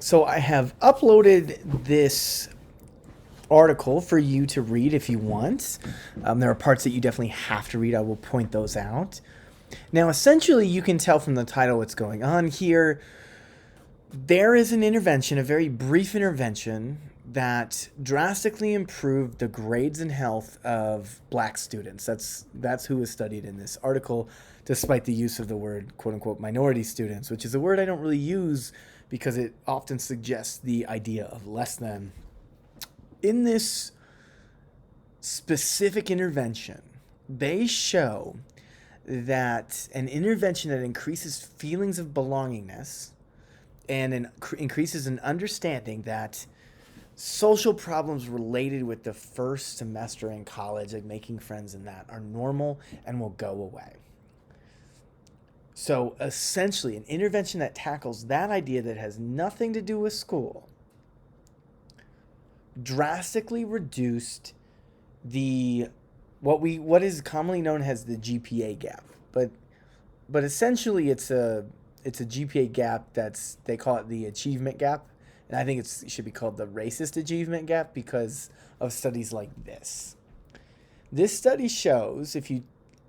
So I have uploaded this article for you to read if you want. There are parts that you definitely have to read. I will point those out. Now, essentially, you can tell from the title what's going on here. There is an intervention, a very brief intervention, that drastically improved the grades and health of black students. That's who was studied in this article, despite the use of the word quote unquote minority students, which is a word I don't really use because it often suggests the idea of less than. In this specific intervention, they show that an intervention that increases feelings of belongingness and increases an understanding that social problems related with the first semester in college, like making friends and that, are normal and will go away. So essentially, an intervention that tackles that idea that has nothing to do with school drastically reduced the what is commonly known as the GPA gap. But essentially it's a GPA gap that's they call it the achievement gap, and I think it should be called the racist achievement gap because of studies like this. This study shows if you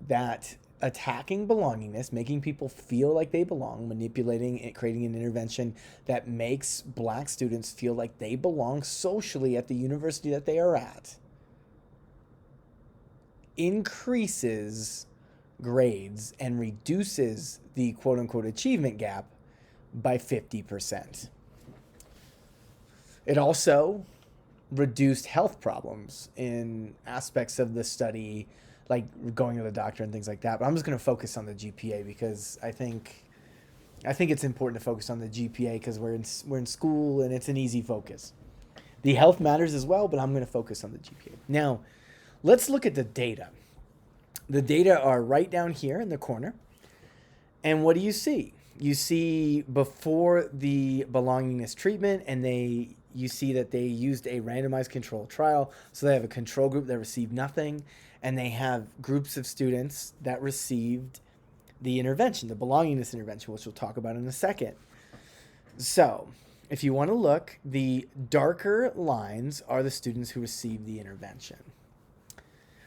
that attacking belongingness, making people feel like they belong, manipulating it, creating an intervention that makes black students feel like they belong socially at the university that they are at, increases grades and reduces the quote unquote achievement gap by 50%. It also reduced health problems in aspects of the study, like going to the doctor and things like that. But I'm just going to focus on the GPA because I think it's important to focus on the GPA because we're in school and it's an easy focus. The health matters as well, but I'm going to focus on the GPA. Now, let's look at the data. The data are right down here in the corner. And what do you see? You see before the belongingness treatment, and you see that they used a randomized control trial. So they have a control group that received nothing, and they have groups of students that received the intervention, the belongingness intervention, which we'll talk about in a second. So if you want to look, the darker lines are the students who received the intervention.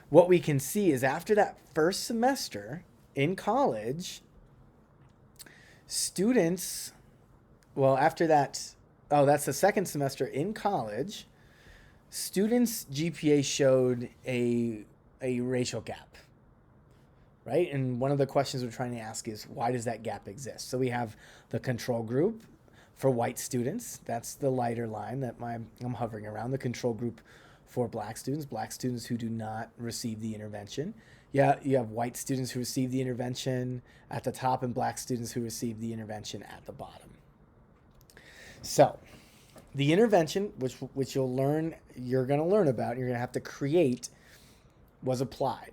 What we can see is after that first semester in college, students, well, after that, that's the second semester in college, students' GPA showed a racial gap, right? And one of the questions we're trying to ask is, why does that gap exist? So we have the control group for white students. That's the lighter line that I'm hovering around. The control group for black students who do not receive the intervention. Yeah, you have white students who receive the intervention at the top and black students who receive the intervention at the bottom. So the intervention, which you're going to learn about, you're going to have to create, was applied.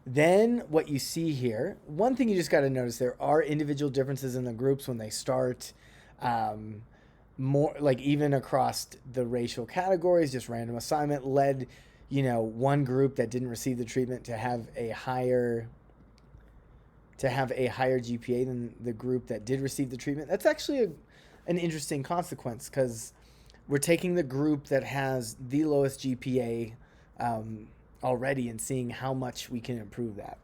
Then what you see here, one thing you just got to notice, there are individual differences in the groups when they start. More like even across the racial categories, just random assignment led, one group that didn't receive the treatment to have a higher GPA than the group that did receive the treatment. That's actually an interesting consequence because we're taking the group that has the lowest GPA already and seeing how much we can improve that.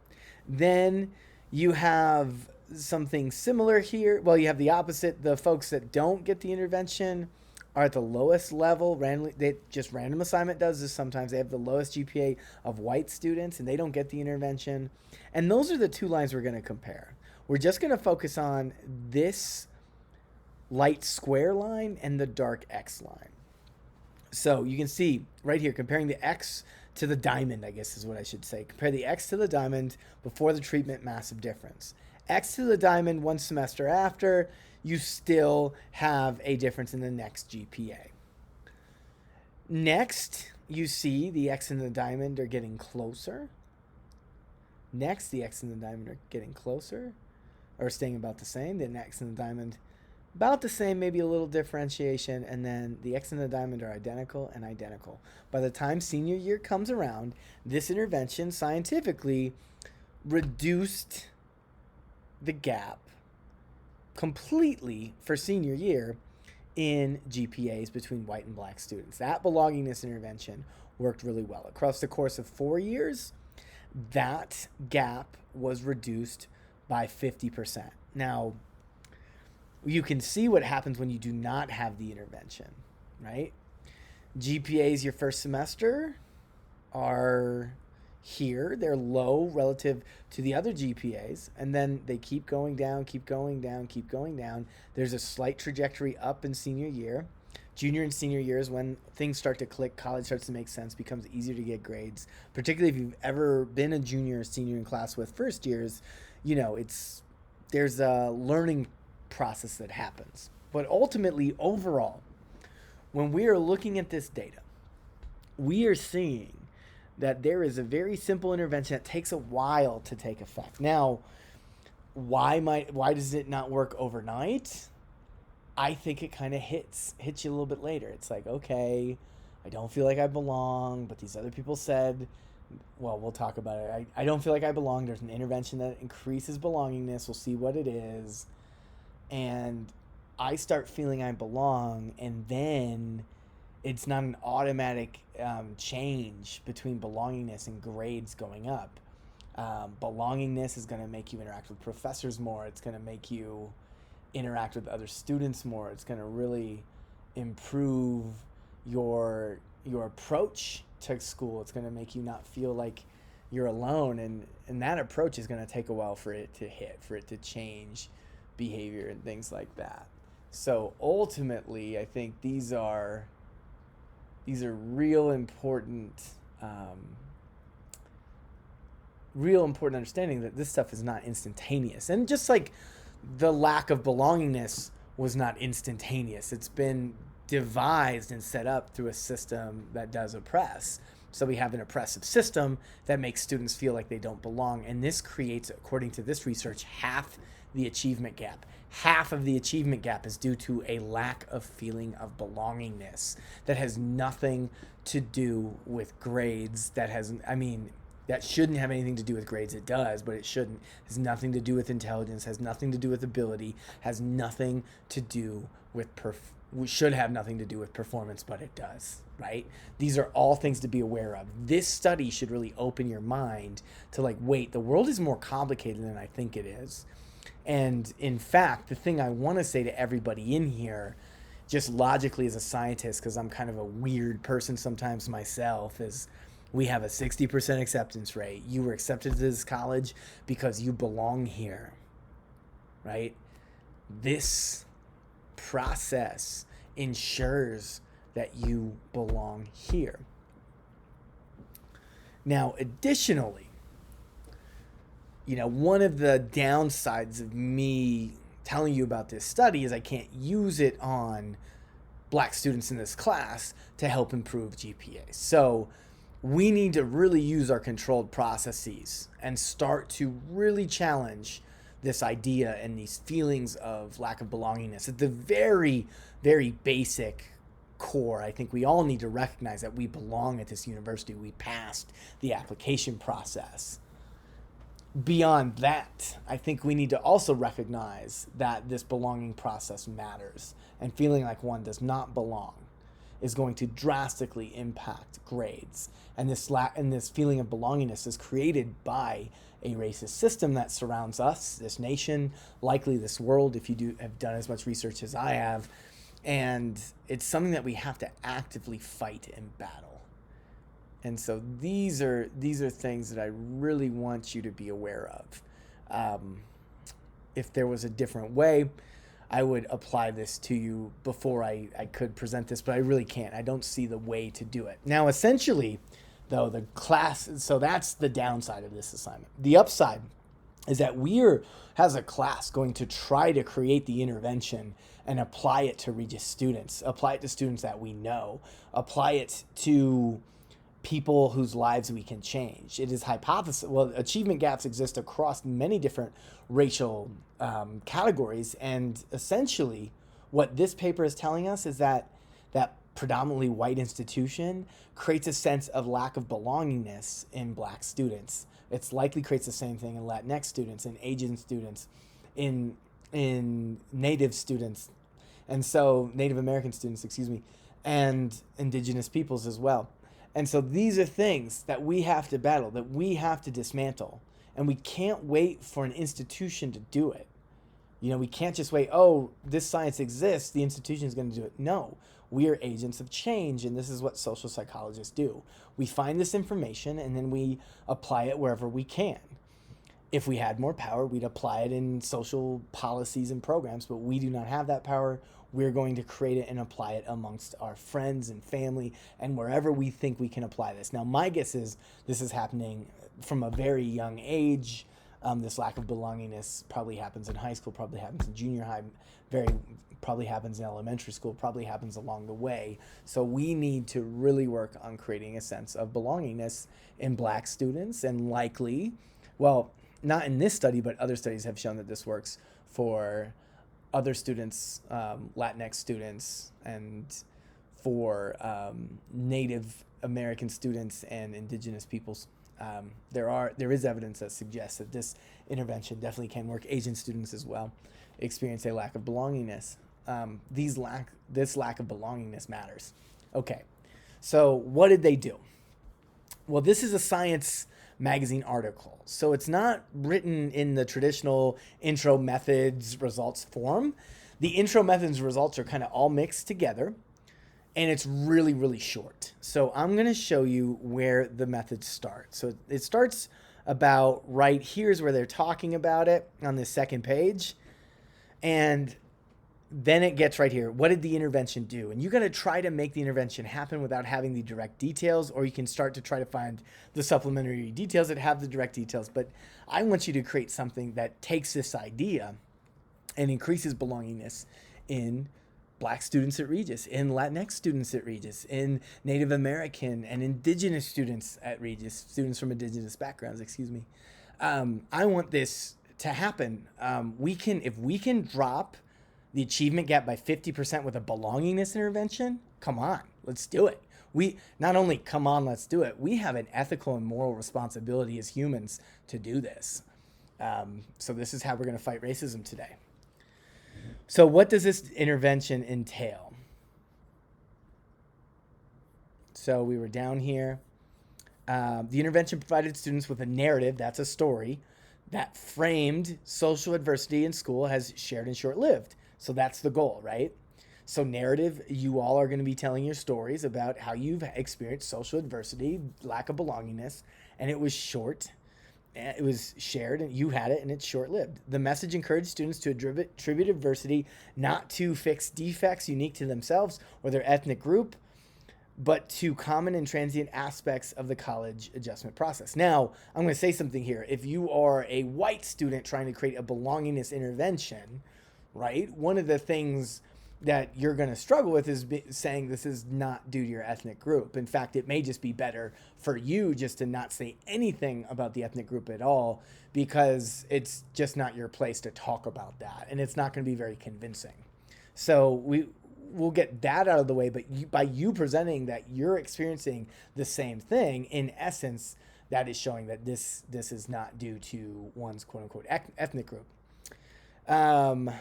Then you have something similar here. Well, you have the opposite. The folks that don't get the intervention are at the lowest level. Random assignment does this sometimes. They have the lowest GPA of white students and they don't get the intervention. And those are the two lines we're going to compare. We're just going to focus on this light square line and the dark X line. So you can see right here, comparing the X to the diamond, I guess is what I should say. Compare the X to the diamond before the treatment, massive difference. X to the diamond one semester after, you still have a difference in the next GPA. Next, you see the X and the diamond are getting closer. Next, the X and the diamond are getting closer, or staying about the same. The X and the diamond about the same, maybe a little differentiation, and then the X and the diamond are identical and identical. By the time senior year comes around, this intervention scientifically reduced the gap completely for senior year in GPAs between white and black students. That belongingness intervention worked really well. Across the course of 4 years, that gap was reduced by 50%. Now, you can see what happens when you do not have the intervention, right? GPAs your first semester are here. They're low relative to the other GPAs, and then they keep going down, keep going down, keep going down. There's a slight trajectory up in senior year. Junior and senior years, when things start to click, college starts to make sense, becomes easier to get grades. Particularly if you've ever been a junior or senior in class with first years, there's a learning process that happens. But ultimately, overall, when we are looking at this data, we are seeing that there is a very simple intervention that takes a while to take effect. Now, why does it not work overnight? I think it kind of hits you a little bit later. It's like, okay, I don't feel like I belong, but these other people said, well, we'll talk about it. I don't feel like I belong. There's an intervention that increases belongingness. We'll see what it is. And I start feeling I belong, and then it's not an automatic change between belongingness and grades going up. Belongingness is going to make you interact with professors more. It's going to make you interact with other students more. It's going to really improve your approach to school. It's going to make you not feel like you're alone, and that approach is going to take a while for it to hit, for it to change behavior and things like that. So ultimately, I think these are real important understanding that this stuff is not instantaneous. And just like the lack of belongingness was not instantaneous, it's been devised and set up through a system that does oppress. So we have an oppressive system that makes students feel like they don't belong. And this creates, according to this research, half the achievement gap. Half of the achievement gap is due to a lack of feeling of belongingness that has nothing to do with grades. That shouldn't have anything to do with grades. It does, but it shouldn't. It has nothing to do with intelligence, has nothing to do with ability, has nothing to do with should have nothing to do with performance, but it does, right? These are all things to be aware of. This study should really open your mind to like, wait, the world is more complicated than I think it is. And in fact, the thing I want to say to everybody in here, just logically as a scientist, because I'm kind of a weird person sometimes myself, is we have a 60% acceptance rate. You were accepted to this college because you belong here, right? This process ensures that you belong here. Now, additionally, one of the downsides of me telling you about this study is I can't use it on black students in this class to help improve GPA. So we need to really use our controlled processes and start to really challenge this idea and these feelings of lack of belongingness. At the very, very basic core, I think we all need to recognize that we belong at this university. We passed the application process. Beyond that, I think we need to also recognize that this belonging process matters, and feeling like one does not belong is going to drastically impact grades. And this feeling of belongingness is created by a racist system that surrounds us, this nation, likely this world, if you have done as much research as I have. And it's something that we have to actively fight and battle. And so these are things that I really want you to be aware of. If there was a different way, I would apply this to you before I could present this, but I really can't. I don't see the way to do it. Now, essentially, though, the class, so that's the downside of this assignment. The upside is that as a class, going to try to create the intervention and apply it to Regis students, apply it to students that we know, apply it to people whose lives we can change. It is achievement gaps exist across many different racial categories, and essentially what this paper is telling us is that predominantly white institution creates a sense of lack of belongingness in black students. It's likely creates the same thing in Latinx students, in Asian students, in Native students. And so Native American students, excuse me, and indigenous peoples as well. And so these are things that we have to battle, that we have to dismantle. And we can't wait for an institution to do it. You know, we can't just wait, oh, this science exists, the institution is going to do it. No, we are agents of change, and this is what social psychologists do. We find this information, and then we apply it wherever we can. If we had more power, we'd apply it in social policies and programs, but we do not have that power. We're going to create it and apply it amongst our friends and family and wherever we think we can apply this. Now, my guess is this is happening from a very young age. This lack of belongingness probably happens in high school, probably happens in junior high, probably happens in elementary school, probably happens along the way. So we need to really work on creating a sense of belongingness in Black students, and likely, well, not in this study, but other studies have shown that this works for other students, Latinx students, and for Native American students and indigenous peoples. There is evidence that suggests that this intervention definitely can work. Asian students as well experience a lack of belongingness. This lack of belongingness matters. Okay, so what did they do? Well, this is a Science magazine article, so it's not written in the traditional intro methods results form. The intro methods results are kind of all mixed together, and it's really, really short. So I'm going to show you where the methods start. So it starts about right here's where they're talking about it on this second page, and then it gets right here. What did the intervention do? And you got to try to make the intervention happen without having the direct details, or you can start to try to find the supplementary details that have the direct details. But I want you to create something that takes this idea and increases belongingness in Black students at Regis, in Latinx students at Regis, in Native American and indigenous students at Regis, students from indigenous backgrounds, excuse me. I want this to happen. If we can drop the achievement gap by 50% with a belongingness intervention, come on, let's do it. We not only come on, let's do it. We have an ethical and moral responsibility as humans to do this. So this is how we're going to fight racism today. So what does this intervention entail? So we were down here. The intervention provided students with a narrative, that's a story, that framed social adversity in school as shared and short-lived. So that's the goal, right? So narrative, you all are going to be telling your stories about how you've experienced social adversity, lack of belongingness, and it was short. It was shared, and you had it, and it's short-lived. The message encouraged students to attribute adversity not to fixed defects unique to themselves or their ethnic group, but to common and transient aspects of the college adjustment process. Now, I'm going to say something here. If you are a white student trying to create a belongingness intervention, right, one of the things that you're going to struggle with is saying this is not due to your ethnic group. In fact, it may just be better for you just to not say anything about the ethnic group at all, because it's just not your place to talk about that, and it's not going to be very convincing. So we'll get that out of the way, but by you presenting that you're experiencing the same thing, in essence, that is showing that this is not due to one's quote-unquote ethnic group. Upon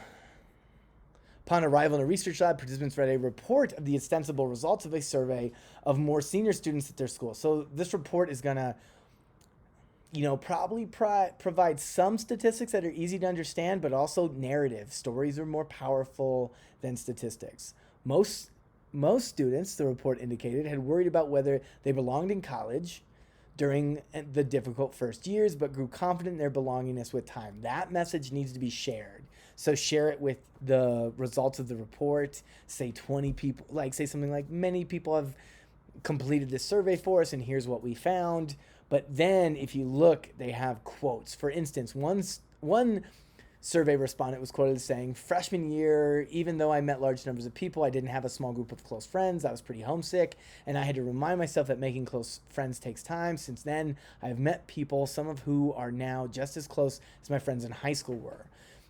arrival in a research lab, participants read a report of the ostensible results of a survey of more senior students at their school. So this report is going to, probably provide some statistics that are easy to understand, but also narrative. Stories are more powerful than statistics. Most students, the report indicated, had worried about whether they belonged in college during the difficult first years, but grew confident in their belongingness with time. That message needs to be shared. So share it with the results of the report. Say 20 people, say something like, many people have completed this survey for us, and here's what we found. But then if you look, they have quotes. For instance, one survey respondent was quoted as saying, freshman year, even though I met large numbers of people, I didn't have a small group of close friends. I was pretty homesick, and I had to remind myself that making close friends takes time. Since then, I've met people, some of who are now just as close as my friends in high school were.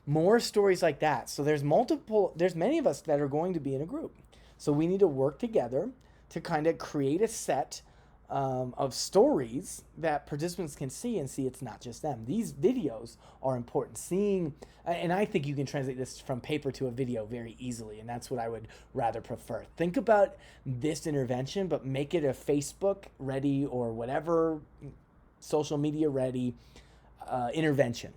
More stories like that. So there's many of us that are going to be in a group. So we need to work together to kind of create a set of stories that participants can see and see it's not just them. These videos are important. Seeing, and I think you can translate this from paper to a video very easily, and that's what I would rather prefer. Think about this intervention, but make it a Facebook ready or whatever social media ready intervention.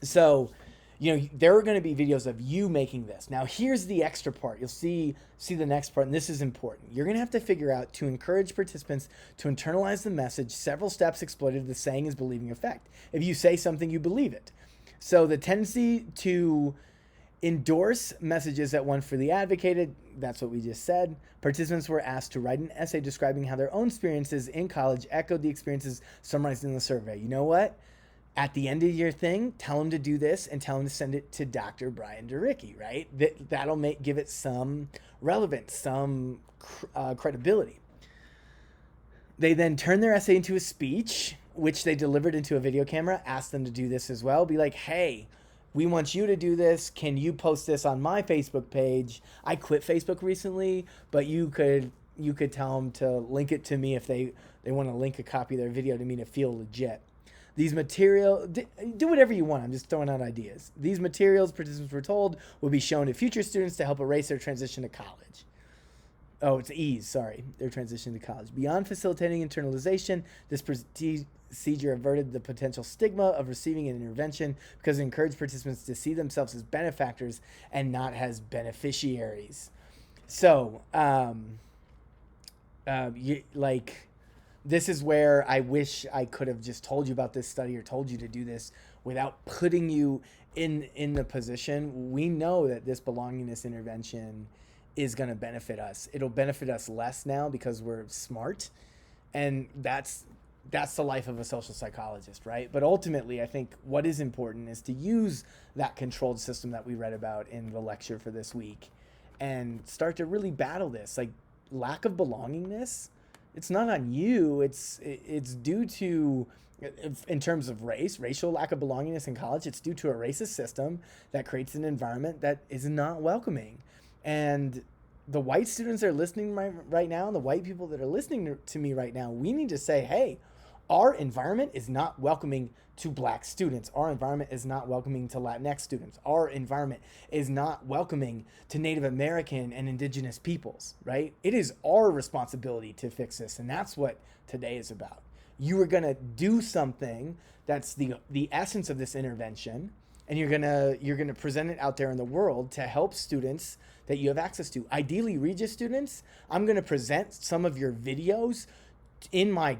So, there are going to be videos of you making this. Now, here's the extra part. You'll see the next part, and this is important. You're going to have to figure out, to encourage participants to internalize the message, several steps exploited the saying is believing effect. If you say something, you believe it. So the tendency to endorse messages that one freely advocated, that's what we just said. Participants were asked to write an essay describing how their own experiences in college echoed the experiences summarized in the survey. You know what? At the end of your thing, tell them to do this and tell them to send it to Dr. Brian DeRicke, right? That'll give it some relevance, some credibility. They then turn their essay into a speech, which they delivered into a video camera. Ask them to do this as well. Be like, hey, we want you to do this. Can you post this on my Facebook page? I quit Facebook recently, but you could tell them to link it to me if they want to link a copy of their video to me to feel legit. These material, do whatever you want. I'm just throwing out ideas. These materials, participants were told, will be shown to future students to help erase their transition to college. Oh, it's ease, sorry, their transition to college. Beyond facilitating internalization, this procedure averted the potential stigma of receiving an intervention because it encouraged participants to see themselves as benefactors and not as beneficiaries. So, this is where I wish I could have just told you about this study or told you to do this without putting you in the position. We know that this belongingness intervention is going to benefit us. It'll benefit us less now because we're smart, and that's the life of a social psychologist, right? But ultimately, I think what is important is to use that controlled system that we read about in the lecture for this week and start to really battle this. Like, lack of belongingness, it's not on you. It's due to, in terms of racial lack of belongingness in college, it's due to a racist system that creates an environment that is not welcoming. And the white students that are listening right now, and the white people that are listening to me right now, we need to say, hey, our environment is not welcoming to Black students. Our environment is not welcoming to Latinx students. Our environment is not welcoming to Native American and Indigenous peoples, right? It is our responsibility to fix this, and that's what today is about. You are going to do something that's the essence of this intervention, and you're gonna present it out there in the world to help students that you have access to. Ideally, Regis students, I'm going to present some of your videos in my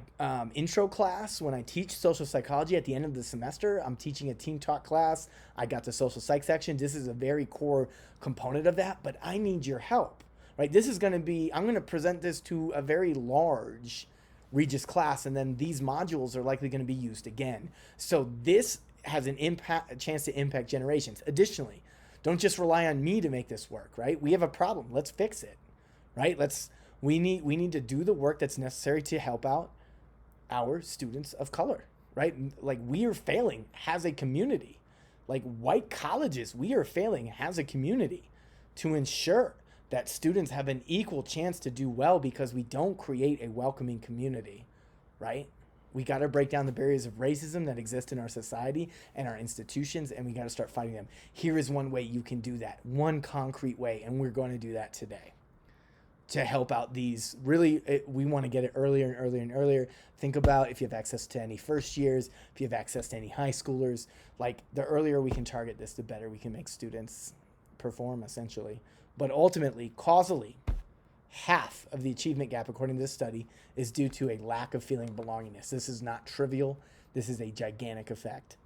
intro class when I teach social psychology at the end of the semester. I'm teaching a team talk class. I got the social psych section. This is a very core component of that, but I need your help, right? This is going to be, I'm going to present this to a very large Regis class, and then these modules are likely going to be used again. So this has a chance to impact generations. Additionally, don't just rely on me to make this work, right? We have a problem. Let's fix it, right? We need to do the work that's necessary to help out our students of color, right? Like, we are failing as a community. Like, white colleges, we are failing as a community to ensure that students have an equal chance to do well because we don't create a welcoming community, right? We got to break down the barriers of racism that exist in our society and our institutions, and we got to start fighting them. Here is one way you can do that, one concrete way, and we're going to do that today to help out these. Really, we want to get it earlier and earlier and earlier. Think about if you have access to any first years, if you have access to any high schoolers. Like, the earlier we can target this, the better we can make students perform, essentially. But ultimately, causally, half of the achievement gap, according to this study, is due to a lack of feeling belongingness. This is not trivial. This is a gigantic effect.